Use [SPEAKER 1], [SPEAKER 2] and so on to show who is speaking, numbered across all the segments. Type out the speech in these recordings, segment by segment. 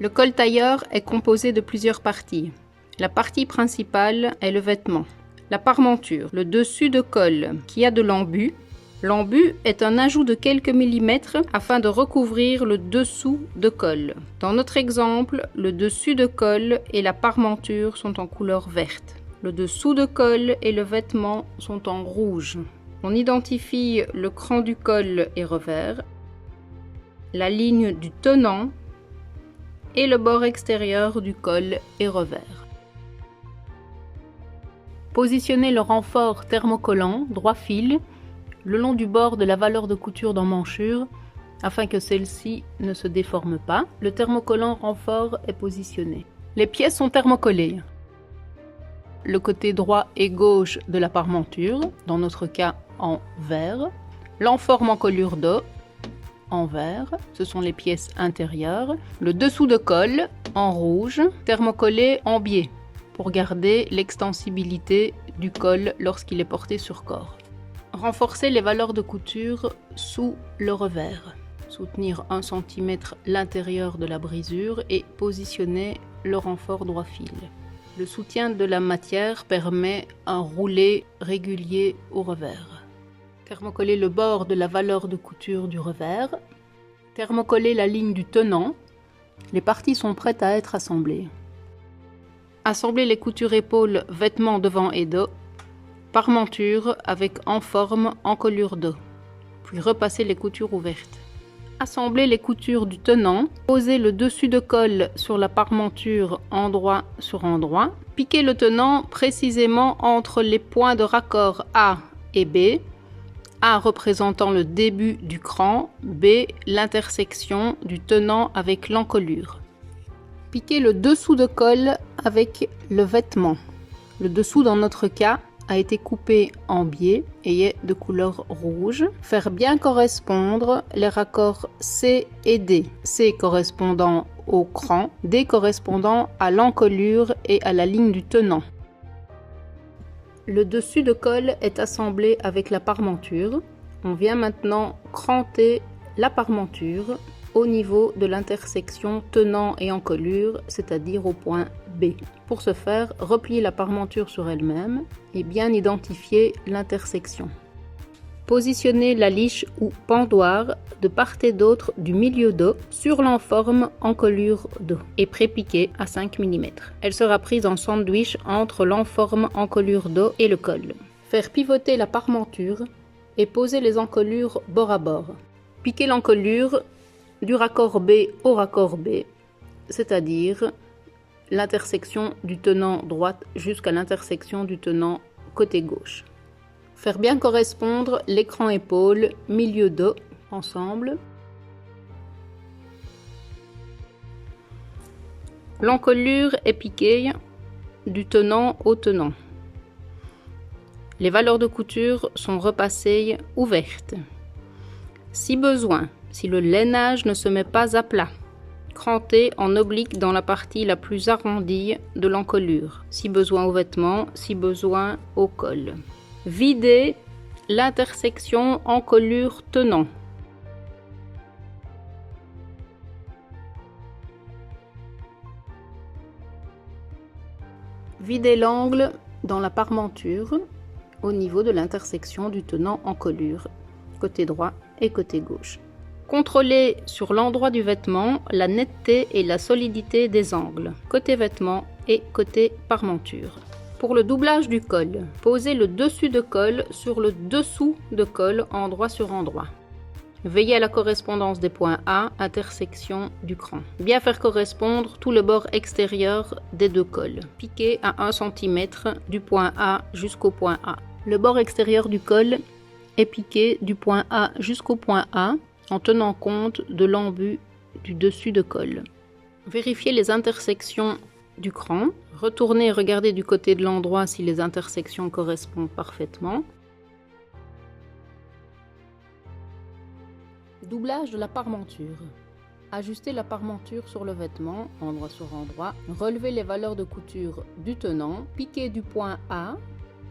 [SPEAKER 1] Le col tailleur est composé de plusieurs parties. La partie principale est le vêtement. La parmenture, le dessus de col qui a de l'embut. L'embut est un ajout de quelques millimètres afin de recouvrir le dessous de col. Dans notre exemple, le dessus de col et la parmenture sont en couleur verte. Le dessous de col et le vêtement sont en rouge. On identifie le cran du col et revers, la ligne du tenant et le bord extérieur du col et revers. Positionnez le renfort thermocollant droit fil le long du bord de la valeur de couture d'emmanchure afin que celle-ci ne se déforme pas. Le thermocollant renfort est positionné. Les pièces sont thermocollées. Le côté droit et gauche de la parmenture, dans notre cas en vert. L'enforme encolure dos en vert, ce sont les pièces intérieures. Le dessous de col en rouge, thermocollé en biais pour garder l'extensibilité du col lorsqu'il est porté sur corps. Renforcer les valeurs de couture sous le revers. Soutenir 1 cm l'intérieur de la brisure et positionner le renfort droit fil. Le soutien de la matière permet un roulé régulier au revers. Thermocoller le bord de la valeur de couture du revers. Thermocoller la ligne du tenant. Les parties sont prêtes à être assemblées. Assembler les coutures épaules, vêtements devant et dos. Parmenture avec enforme, encolure dos. Puis repasser les coutures ouvertes. Assembler les coutures du tenant. Poser le dessus de col sur la parmenture endroit sur endroit. Piquer le tenant précisément entre les points de raccord A et B. A représentant le début du cran, B l'intersection du tenant avec l'encolure. Piquer le dessous de col avec le vêtement. Le dessous dans notre cas a été coupé en biais et est de couleur rouge. Faire bien correspondre les raccords C et D. C correspondant au cran, D correspondant à l'encolure et à la ligne du tenant. Le dessus de col est assemblé avec la parmenture. On vient maintenant cranter la parmenture au niveau de l'intersection tenant et encolure, c'est-à-dire au point B. Pour ce faire, replier la parmenture sur elle-même et bien identifier l'intersection. Positionnez la liche ou pendoire de part et d'autre du milieu dos sur l'enforme encolure dos et prépiquée à 5 mm. Elle sera prise en sandwich entre l'enforme encolure dos et le col. Faire pivoter la parmenture et poser les encolures bord à bord. Piquer l'encolure du raccord B au raccord B, c'est-à-dire l'intersection du tenant droite jusqu'à l'intersection du tenant côté gauche. Faire bien correspondre l'écran épaule, milieu dos, ensemble. L'encolure est piquée du tenant au tenant. Les valeurs de couture sont repassées ouvertes. Si besoin, si le lainage ne se met pas à plat, cranter en oblique dans la partie la plus arrondie de l'encolure. Si besoin au vêtement, si besoin au col. Vider l'intersection encolure tenant. Vider l'angle dans la parmenture au niveau de l'intersection du tenant encolure, côté droit et côté gauche. Contrôlez sur l'endroit du vêtement la netteté et la solidité des angles, côté vêtement et côté parmenture. Pour le doublage du col, posez le dessus de col sur le dessous de col endroit sur endroit. Veillez à la correspondance des points A, intersection du cran. Bien faire correspondre tout le bord extérieur des deux cols. Piquez à 1 cm du point A jusqu'au point A. Le bord extérieur du col est piqué du point A jusqu'au point A en tenant compte de l'embut du dessus de col. Vérifiez les intersections du cran. Retournez et regardez du côté de l'endroit si les intersections correspondent parfaitement. Doublage de la parmenture. Ajustez la parmenture sur le vêtement, endroit sur endroit. Relevez les valeurs de couture du tenant. Piquez du point A,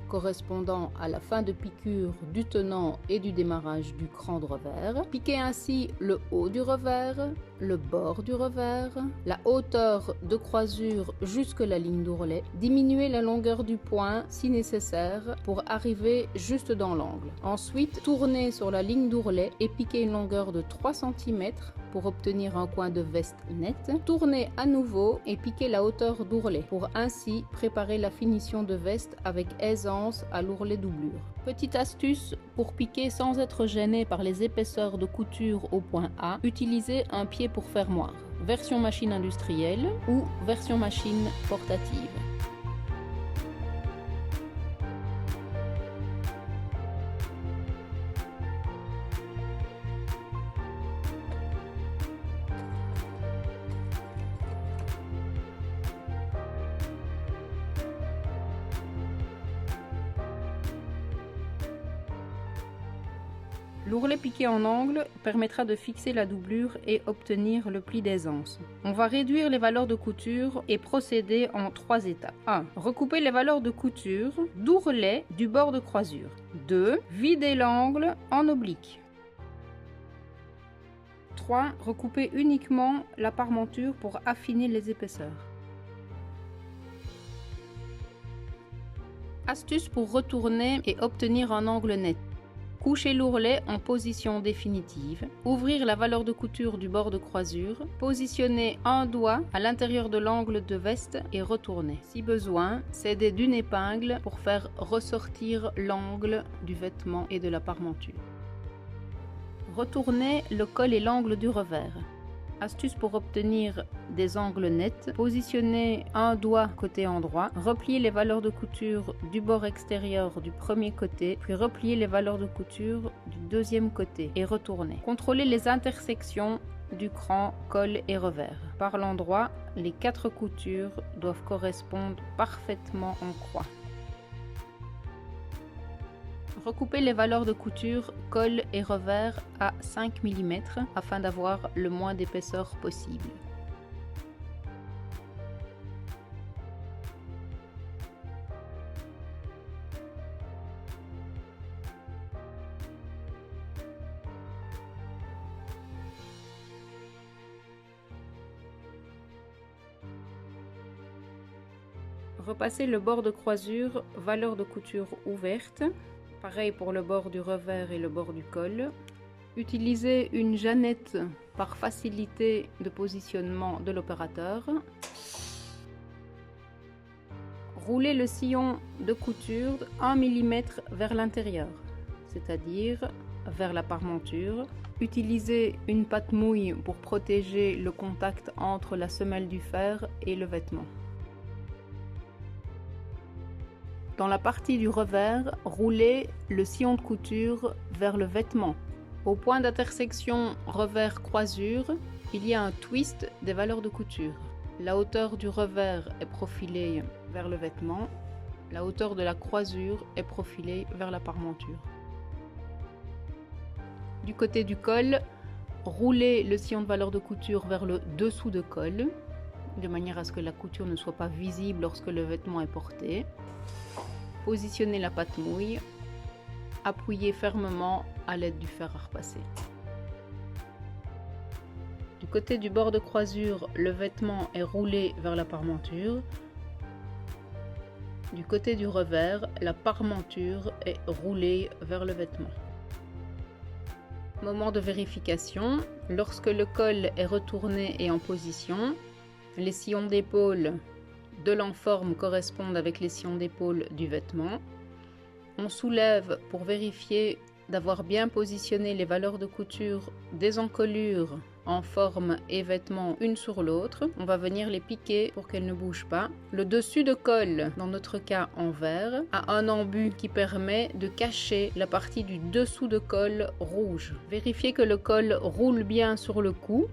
[SPEAKER 1] correspondant à la fin de piqûre du tenant et du démarrage du cran de revers. Piquez ainsi le haut du revers le bord du revers, la hauteur de croisure jusque la ligne d'ourlet, diminuer la longueur du point si nécessaire pour arriver juste dans l'angle. Ensuite, tourner sur la ligne d'ourlet et piquer une longueur de 3 cm pour obtenir un coin de veste net. Tourner à nouveau et piquer la hauteur d'ourlet pour ainsi préparer la finition de veste avec aisance à l'ourlet doublure. Petite astuce pour piquer sans être gêné par les épaisseurs de couture au point A, utilisez un pied pour fermoir, version machine industrielle ou version machine portative. L'ourlet piqué en angle permettra de fixer la doublure et obtenir le pli d'aisance. On va réduire les valeurs de couture et procéder en 3 étapes. 1. Recouper les valeurs de couture d'ourlet du bord de croisure. 2. Vider l'angle en oblique. 3. Recouper uniquement la parmenture pour affiner les épaisseurs. Astuce pour retourner et obtenir un angle net. Coucher l'ourlet en position définitive, ouvrir la valeur de couture du bord de croisure, positionner un doigt à l'intérieur de l'angle de veste et retourner. Si besoin, s'aider d'une épingle pour faire ressortir l'angle du vêtement et de la parmenture. Retourner le col et l'angle du revers. Astuce pour obtenir des angles nets, positionnez un doigt côté endroit, repliez les valeurs de couture du bord extérieur du premier côté, puis repliez les valeurs de couture du deuxième côté et retournez. Contrôlez les intersections du cran, col et revers. Par l'endroit, les 4 coutures doivent correspondre parfaitement en croix. Recoupez les valeurs de couture, col et revers à 5 mm afin d'avoir le moins d'épaisseur possible. Repassez le bord de croisure, valeur de couture ouverte. Pareil pour le bord du revers et le bord du col. Utilisez une jeannette par facilité de positionnement de l'opérateur. Roulez le sillon de couture 1 mm vers l'intérieur, c'est-à-dire vers la parmenture. Utilisez une pâte mouille pour protéger le contact entre la semelle du fer et le vêtement. Dans la partie du revers, roulez le sillon de couture vers le vêtement. Au point d'intersection revers-croisure, il y a un twist des valeurs de couture. La hauteur du revers est profilée vers le vêtement. La hauteur de la croisure est profilée vers la parmenture. Du côté du col, roulez le sillon de valeur de couture vers le dessous de col, de manière à ce que la couture ne soit pas visible lorsque le vêtement est porté. Positionnez la pâte mouille, appuyez fermement à l'aide du fer à repasser. Du côté du bord de croisure, le vêtement est roulé vers la parmenture. Du côté du revers, la parmenture est roulée vers le vêtement. Moment de vérification, lorsque le col est retourné et en position, les sillons d'épaule de l'enforme correspondent avec les sillons d'épaule du vêtement. On soulève pour vérifier d'avoir bien positionné les valeurs de couture des encolures en forme et vêtements une sur l'autre. On va venir les piquer pour qu'elles ne bougent pas. Le dessus de col, dans notre cas en vert, a un embut qui permet de cacher la partie du dessous de col rouge. Vérifiez que le col roule bien sur le cou.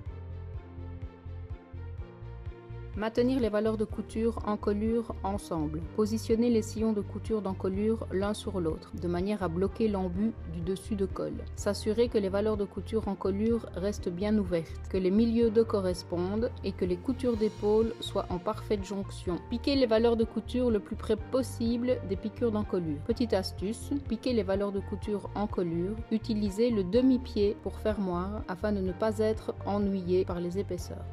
[SPEAKER 1] Maintenir les valeurs de couture encolure ensemble. Positionner les sillons de couture d'encolure l'un sur l'autre, de manière à bloquer l'embut du dessus de colle. S'assurer que les valeurs de couture encolure restent bien ouvertes, que les milieux de correspondent et que les coutures d'épaule soient en parfaite jonction. Piquer les valeurs de couture le plus près possible des piqûres d'encolure. Petite astuce, piquer les valeurs de couture encolure, utilisez le demi-pied pour fermoir afin de ne pas être ennuyé par les épaisseurs.